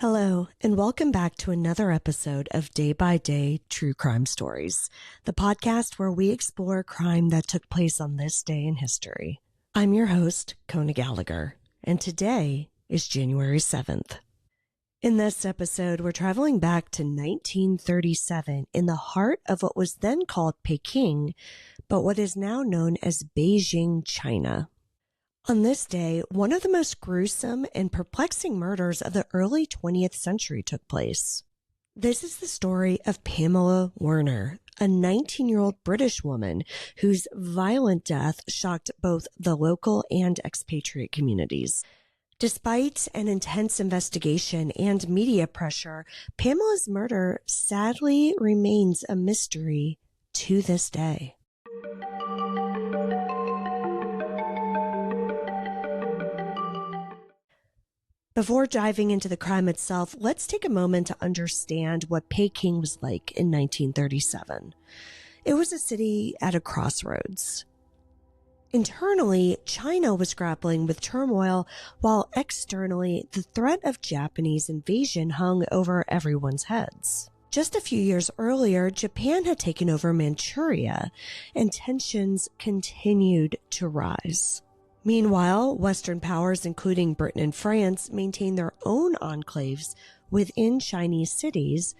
Hello, and welcome back to another episode of Day by Day True Crime Stories, the podcast where we explore crime that took place on this day in history. I'm your host, Kona Gallagher, and today is January 7th. In this episode, we're traveling back to 1937 in the heart of what was then called Peking, but what is now known as Beijing, China. On this day, one of the most gruesome and perplexing murders of the early 20th century took place. This is the story of Pamela Werner, a 19-year-old British woman whose violent death shocked both the local and expatriate communities. Despite an intense investigation and media pressure, Pamela's murder sadly remains a mystery to this day. Before diving into the crime itself, let's take a moment to understand what Peking was like in 1937. It was a city at a crossroads. Internally, China was grappling with turmoil, while externally, the threat of Japanese invasion hung over everyone's heads. Just a few years earlier, Japan had taken over Manchuria, and tensions continued to rise. Meanwhile, Western powers, including Britain and France, maintained their own enclaves within Chinese cities,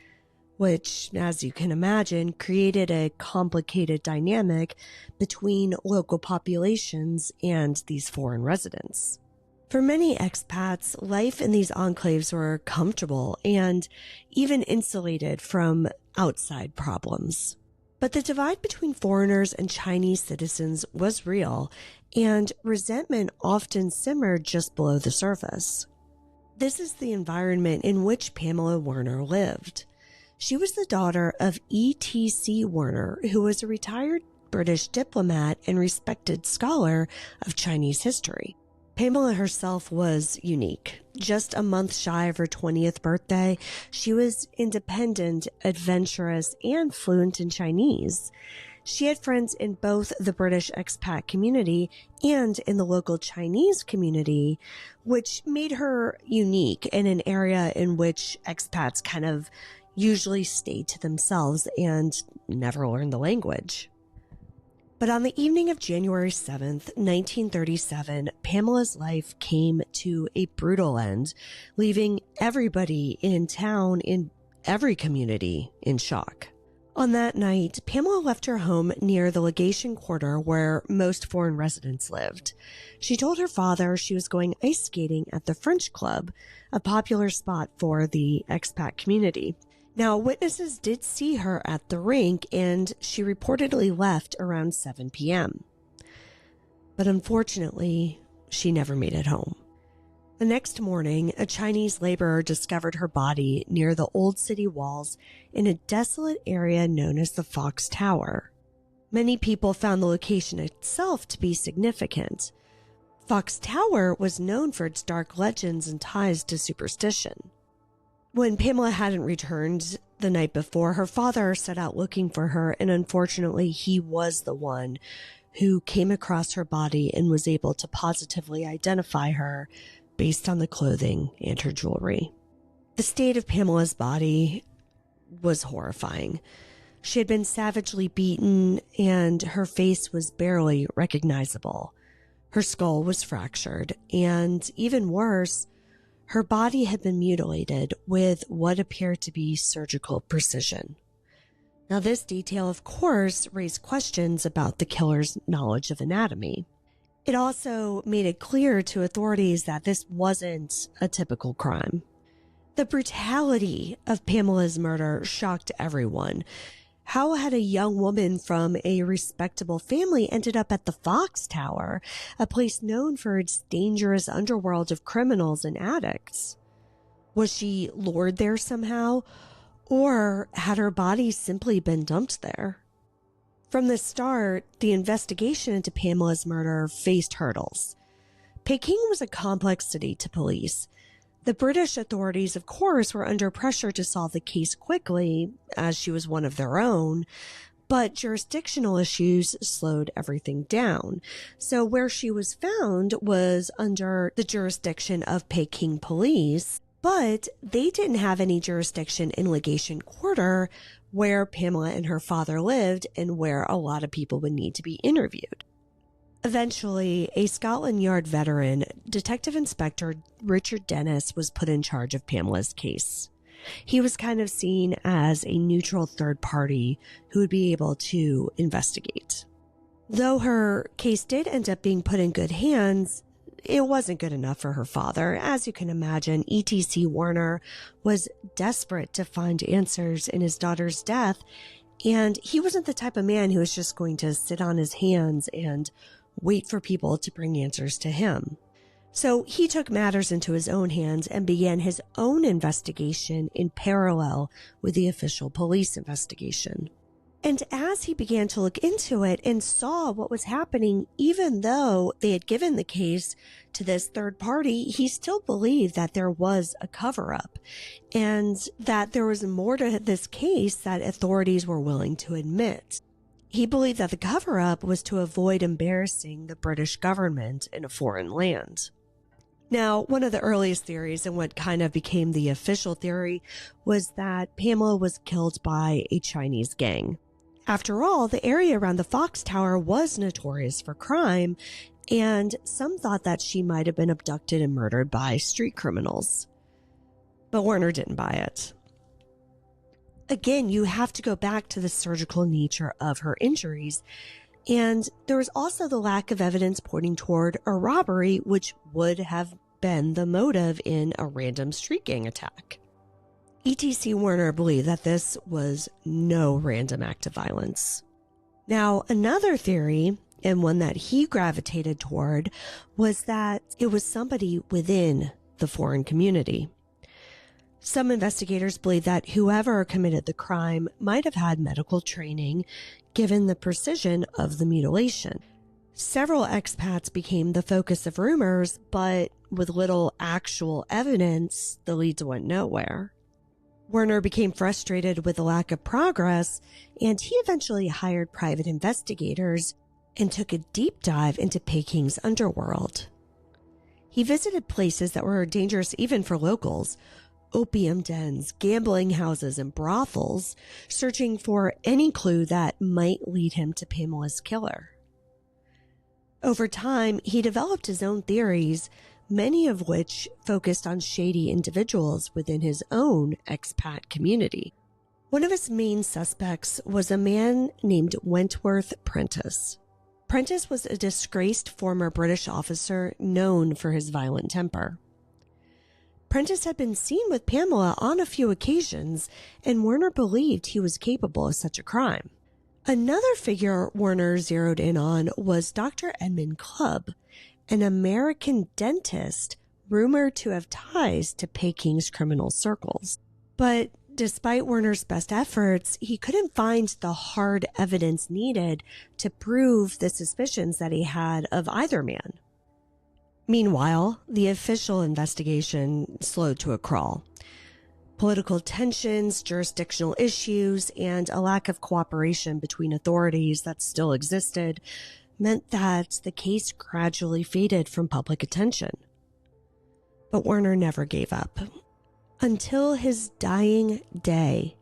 which, as you can imagine, created a complicated dynamic between local populations and these foreign residents. For many expats, life in these enclaves were comfortable and even insulated from outside problems. But the divide between foreigners and Chinese citizens was real, and resentment often simmered just below the surface. This is the environment in which Pamela Werner lived. She was the daughter of E.T.C. Werner, who was a retired British diplomat and respected scholar of Chinese history. Pamela herself was unique. Just a month shy of her 20th birthday, she was independent, adventurous, and fluent in Chinese. She had friends in both the British expat community and in the local Chinese community, which made her unique in an area in which expats kind of usually stayed to themselves and never learned the language. But on the evening of January 7th, 1937, Pamela's life came to a brutal end, leaving everybody in town, in every community, in shock. On that night, Pamela left her home near the legation quarter where most foreign residents lived. She told her father she was going ice skating at the French Club, a popular spot for the expat community. Now, witnesses did see her at the rink, and she reportedly left around 7 p.m. But unfortunately, she never made it home. The next morning, a Chinese laborer discovered her body near the old city walls in a desolate area known as the Fox Tower. Many people found the location itself to be significant. Fox Tower was known for its dark legends and ties to superstition. When Pamela hadn't returned the night before, her father set out looking for her, and unfortunately, he was the one who came across her body and was able to positively identify her based on the clothing and her jewelry. The state of Pamela's body was horrifying. She had been savagely beaten, and her face was barely recognizable. Her skull was fractured, and even worse, her body had been mutilated with what appeared to be surgical precision. Now, this detail, of course, raised questions about the killer's knowledge of anatomy. It also made it clear to authorities that this wasn't a typical crime. The brutality of Pamela's murder shocked everyone. How had a young woman from a respectable family ended up at the Fox Tower, a place known for its dangerous underworld of criminals and addicts? Was she lured there somehow, or had her body simply been dumped there? From the start, the investigation into Pamela's murder faced hurdles. Peking was a complex city to police. The British authorities, of course, were under pressure to solve the case quickly, as she was one of their own, but jurisdictional issues slowed everything down. So where she was found was under the jurisdiction of Peking police, But they didn't have any jurisdiction in Legation Quarter, where Pamela and her father lived and where a lot of people would need to be interviewed. Eventually, a Scotland Yard veteran, Detective Inspector Richard Dennis, was put in charge of Pamela's case. He was kind of seen as a neutral third party who would be able to investigate. Though her case did end up being put in good hands, it wasn't good enough for her father. As you can imagine, E.T.C. Werner was desperate to find answers in his daughter's death, and he wasn't the type of man who was just going to sit on his hands and wait for people to bring answers to him. So he took matters into his own hands and began his own investigation in parallel with the official police investigation. And as he began to look into it and saw what was happening, even though they had given the case to this third party, he still believed that there was a cover-up and that there was more to this case that authorities were willing to admit. He believed that the cover-up was to avoid embarrassing the British government in a foreign land. Now, one of the earliest theories, and what kind of became the official theory, was that Pamela was killed by a Chinese gang. After all, the area around the Fox Tower was notorious for crime, and some thought that she might have been abducted and murdered by street criminals. But Werner didn't buy it. Again, you have to go back to the surgical nature of her injuries, and there was also the lack of evidence pointing toward a robbery, which would have been the motive in a random street gang attack. E.T.C. Werner believed that this was no random act of violence. Now, another theory, and one that he gravitated toward, was that it was somebody within the foreign community. Some investigators believe that whoever committed the crime might have had medical training, given the precision of the mutilation. Several expats became the focus of rumors, but with little actual evidence, the leads went nowhere. Werner became frustrated with the lack of progress, and he eventually hired private investigators and took a deep dive into Peking's underworld. He visited places that were dangerous even for locals, opium dens, gambling houses, and brothels, searching for any clue that might lead him to Pamela's killer. Over time, he developed his own theories, many of which focused on shady individuals within his own expat community. One of his main suspects was a man named Wentworth Prentice. Prentice was a disgraced former British officer known for his violent temper. Prentice had been seen with Pamela on a few occasions, and Werner believed he was capable of such a crime. Another figure Werner zeroed in on was Dr. Edmund Clubb, an American dentist rumored to have ties to Peking's criminal circles. But despite Werner's best efforts, he couldn't find the hard evidence needed to prove the suspicions that he had of either man. Meanwhile, the official investigation slowed to a crawl. Political tensions, jurisdictional issues, and a lack of cooperation between authorities that still existed meant that the case gradually faded from public attention. But Werner never gave up. Until his dying day,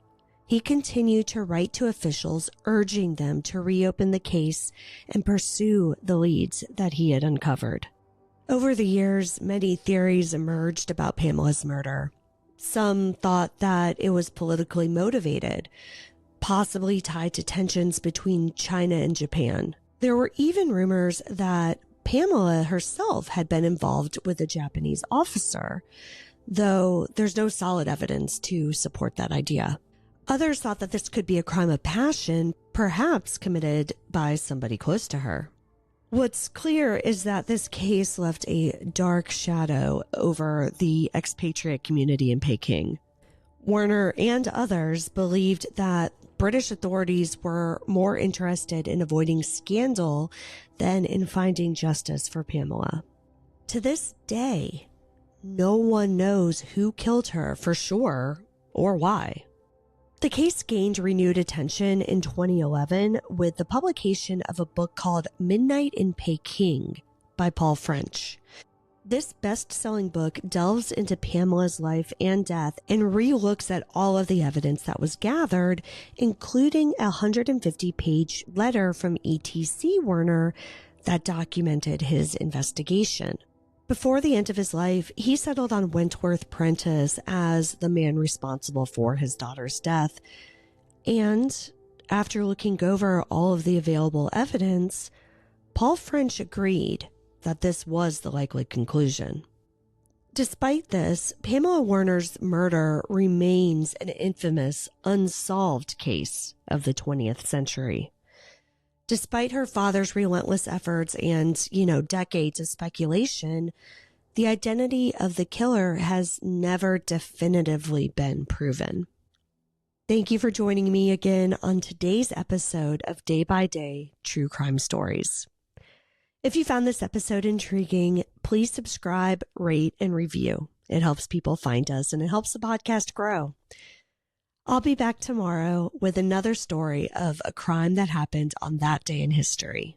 he continued to write to officials urging them to reopen the case and pursue the leads that he had uncovered. Over the years, many theories emerged about Pamela's murder. Some thought that it was politically motivated, possibly tied to tensions between China and Japan. There were even rumors that Pamela herself had been involved with a Japanese officer, though there's no solid evidence to support that idea. Others thought that this could be a crime of passion, perhaps committed by somebody close to her. What's clear is that this case left a dark shadow over the expatriate community in Peking. Werner and others believed that British authorities were more interested in avoiding scandal than in finding justice for Pamela. To this day, no one knows who killed her for sure or why. The case gained renewed attention in 2011 with the publication of a book called Midnight in Peking by Paul French. This best-selling book delves into Pamela's life and death and re-looks at all of the evidence that was gathered, including a 150-page letter from E.T.C. Werner that documented his investigation. Before the end of his life, he settled on Wentworth Prentice as the man responsible for his daughter's death. And after looking over all of the available evidence, Paul French agreed that this was the likely conclusion. Despite this, Pamela Werner's murder remains an infamous, unsolved case of the 20th century. Despite her father's relentless efforts and, decades of speculation, the identity of the killer has never definitively been proven. Thank you for joining me again on today's episode of Day by Day True Crime Stories. If you found this episode intriguing, please subscribe, rate, and review. It helps people find us and it helps the podcast grow. I'll be back tomorrow with another story of a crime that happened on that day in history.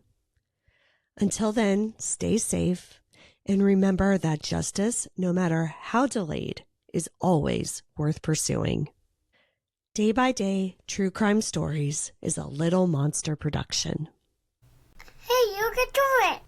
Until then, stay safe and remember that justice, no matter how delayed, is always worth pursuing. Day by Day True Crime Stories is a Little Monster production. Hey, you can do it!